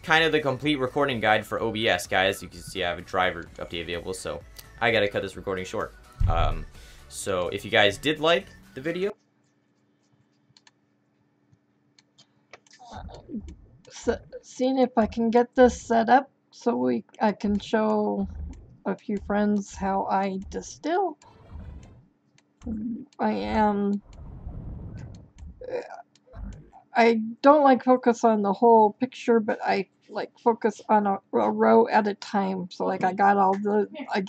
kind of the complete recording guide for OBS, guys. You can see I have a driver update available, so I gotta cut this recording short. So if you guys did like the video, seeing if I can get this set up so I can show a few friends how I distill. I don't like focus on the whole picture, but I like focus on a row at a time. So like I got all the, I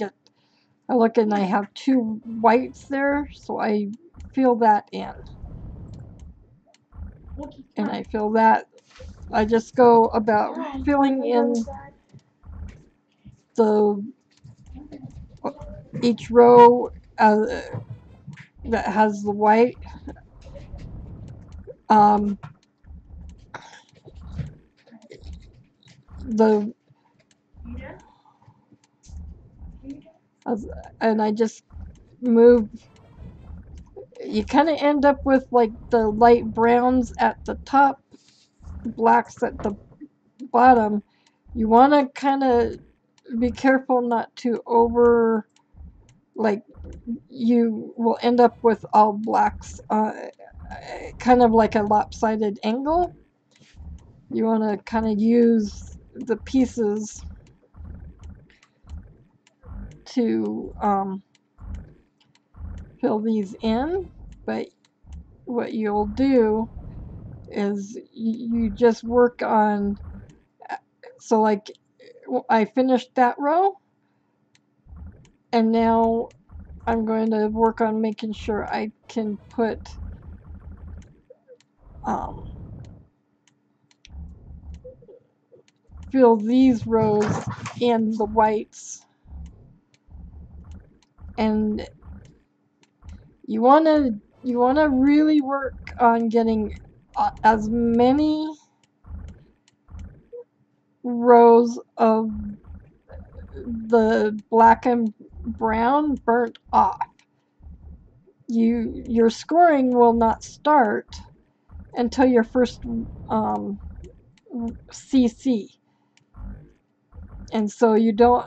look and I have 2 whites there, so I fill that in. And I fill that, I just go about filling in each row that has the white. And I just move. You kind of end up with like the light browns at the top, blacks at the bottom. You want to kind of be careful not to over, like, you will end up with all blacks, kind of like a lopsided angle. You want to kind of use the pieces to fill these in, but what you'll do is you just work on, so like I finished that row, and now I'm going to work on making sure I can put fill these rows in the whites. And you want to really work on getting as many rows of the black and brown burnt off. Your scoring will not start until your first CC, and so you don't.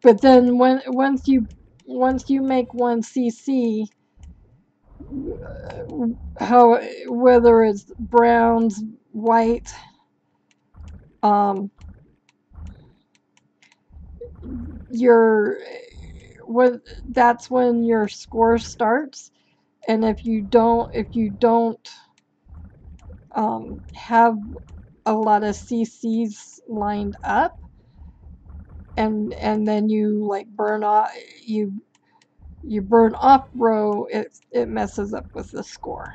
But then once you make 1 CC, whether it's browns, white, that's when your score starts. And if you don't have a lot of CCs lined up, and then you like burn off row, it messes up with the score.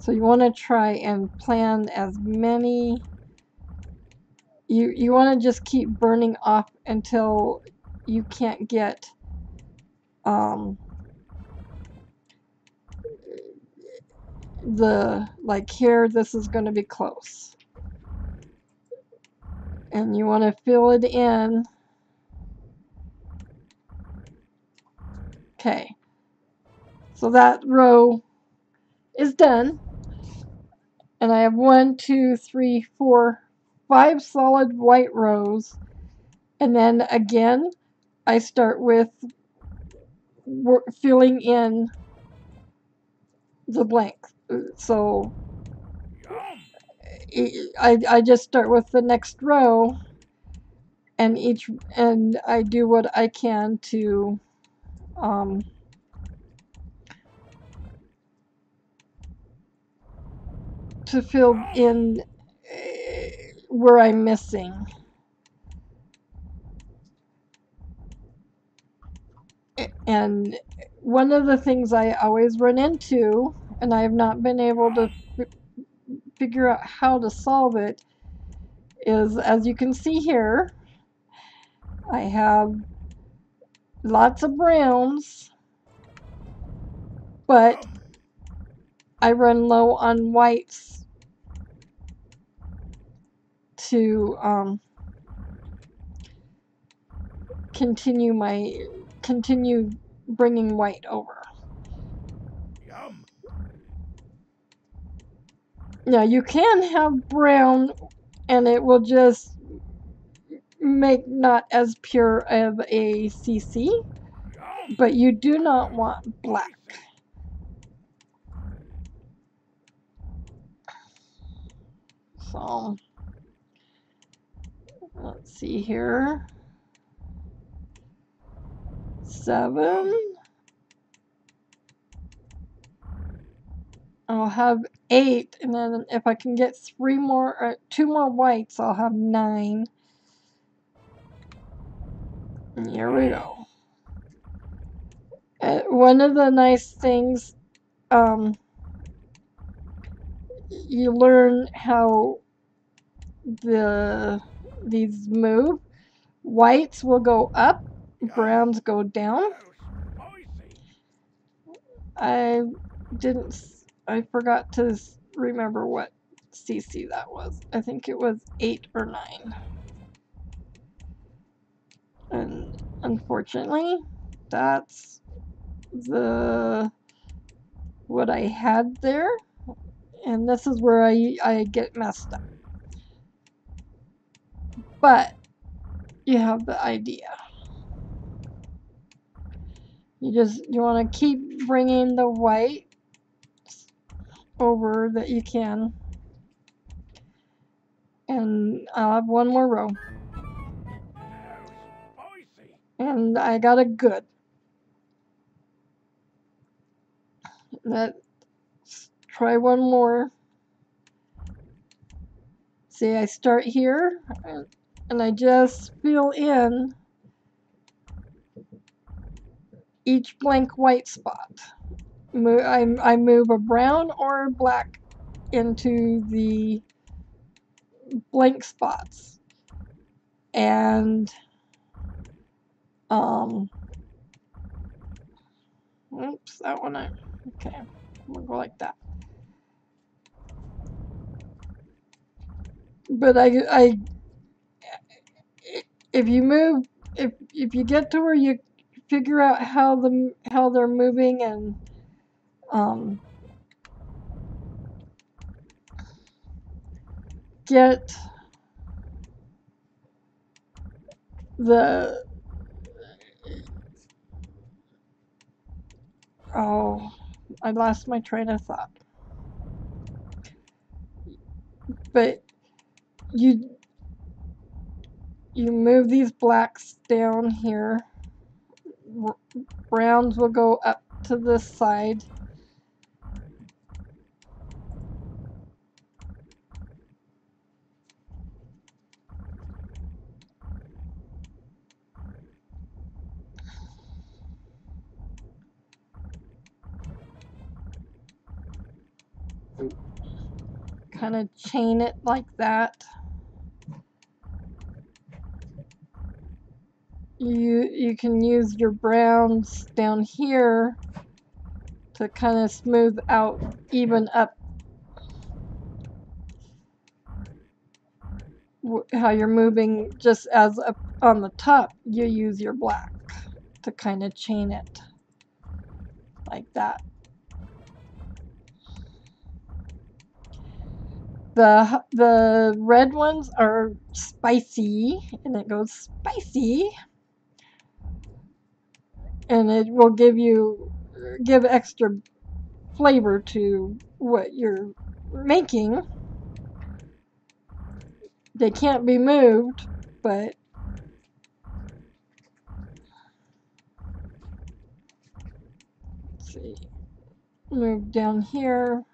So you want to try and plan as many. You want to just keep burning off until you can't get like here, this is going to be close, and you want to fill it in. Okay, so that row is done, and I have 1, 2, 3, 4, 5 solid white rows, and then again I start with filling in the blank. So I just start with the next row, and I do what I can to fill in where I'm missing. And one of the things I always run into, and I have not been able to figure out how to solve it, is, as you can see here, I have lots of browns, but I run low on whites to continue bringing white over. Now you can have brown and it will just make not as pure of a CC, but you do not want black. So let's see here. 7. I'll have 8, and then if I can get 3 more or 2 more whites, I'll have 9. And here we go. One of the nice things, you learn how these move. Whites will go up, browns go down. I forgot to remember what CC that was. I think it was 8 or 9. And unfortunately, that's what I had there. And this is where I get messed up. But you have the idea. You want to keep bringing the white over that you can. And I'll have 1 more row. And I got a good. Let's try 1 more. See, I start here and I just fill in each blank white spot. I move a brown or a black into the blank spots. And oops, that one okay, we'll go like that. But if you get to where you figure out how they're moving and get the I lost my train of thought. But you move these blacks down here. Browns will go up to this side. Kind of chain it like that. You can use your browns down here to kind of smooth out, even up how you're moving. Just as up on the top, you use your black to kind of chain it like that. The red ones are spicy, and it goes spicy, and it will give extra flavor to what you're making. They can't be moved, but let's see. Move down here.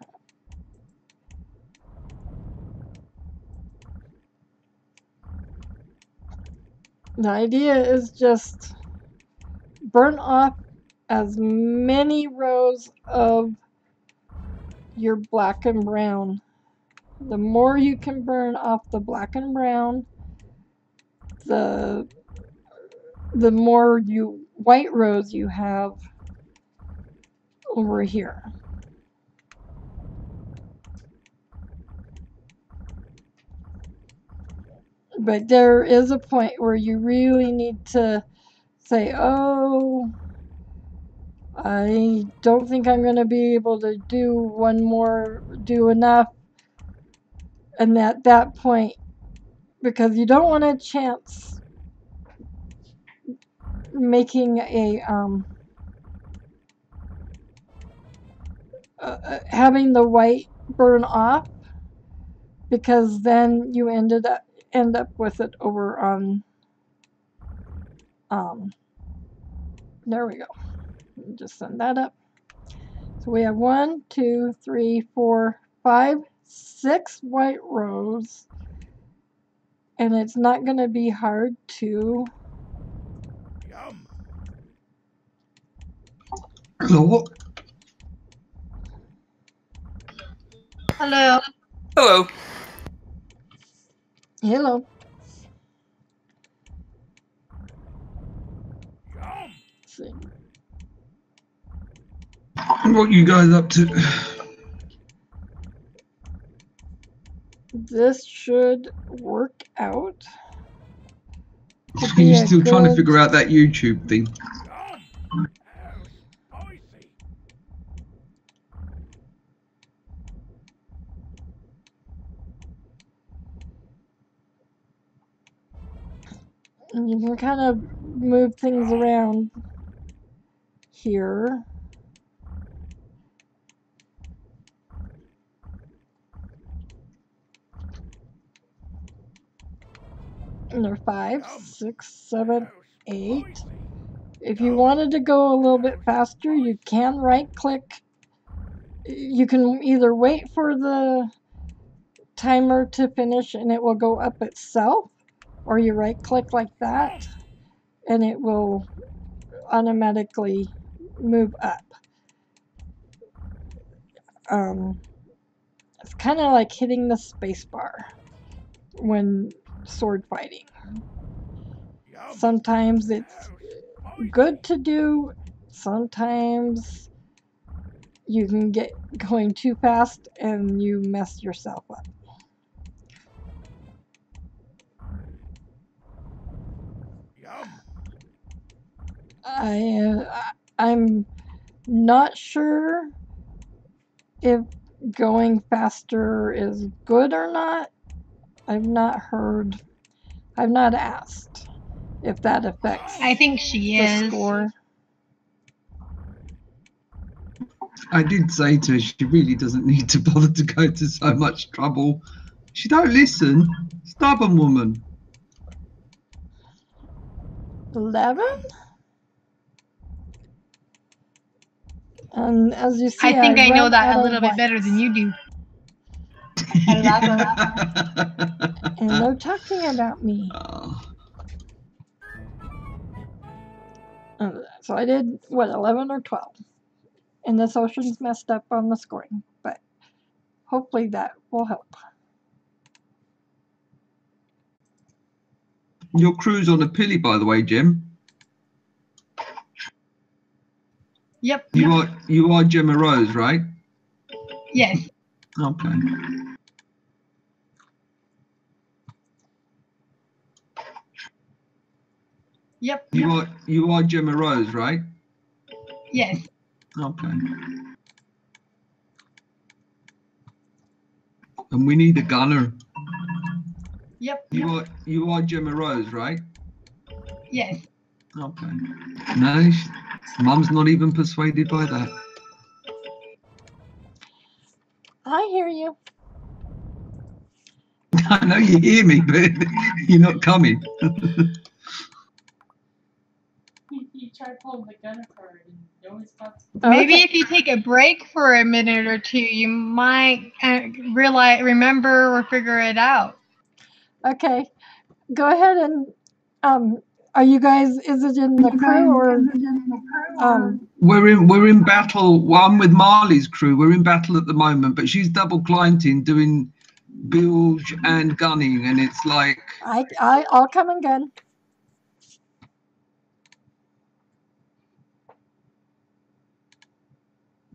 The idea is just burn off as many rows of your black and brown. The more you can burn off the black and brown, the more white rows you have over here. But there is a point where you really need to say, oh, I don't think I'm going to be able to do enough. And at that point, because you don't want a chance making a having the white burn off, because then you end up with it over on there we go. Just send that up. So we have 1, 2, 3, 4, 5, 6 white rows, and it's not going to be hard to. Yum. Hello. Hello. Hello. Hello. Yum. Let's see. What you guys up to? This should work out. You're still trying to figure out that YouTube thing. Yum. How spicy. And you can kind of move things around here. And there are 5, 6, 7, 8. If you wanted to go a little bit faster, you can right click. You can either wait for the timer to finish and it will go up itself, or you right click like that and it will automatically move up. It's kind of like hitting the space bar when sword fighting. Yum. Sometimes it's good to do, sometimes you can get going too fast and you mess yourself up. Yum. I'm not sure if going faster is good or not. I've not asked if that affects I think she the is. score. I did say to her she really doesn't need to bother to go to so much trouble. She don't listen. Stubborn woman. 11? And as you see, I think I know run that out a of little bit better than you do. At 11. And they're talking about me. So I did, what, 11 or 12? And this ocean's messed up on the scoring, but hopefully that will help. Your crew's on a pilly, by the way, Jim. Yep. You are Gemma Rose, right? Yes. Okay. Yep. You are Gemma Rose, right? Yes. Okay. And we need a gunner. Yep. You are Gemma Rose, right? Yes. Okay. No, Mum's not even persuaded by that. I hear you. I know you hear me, but you're not coming. He tried pulling the gunner card and no response. Maybe Okay. if you take a break for a minute or two, you might remember or figure it out. Okay. Go ahead and are you guys, is it in the crew or We're in battle. Well, I'm with Marley's crew. We're in battle at the moment, but she's double clienting, doing bilge and gunning, and it's like I'll come and gun.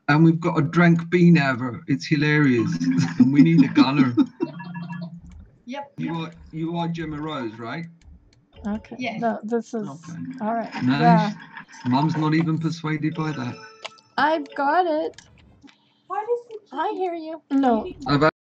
and we've got a drank bean over. It's hilarious. And we need a gunner. Yep. You are Gemma Rose, right? Okay. Yes. No, this is Okay. all right. No, Yeah. Mum's not even persuaded by that. I've got it. Why does he keep I hear you. No. I've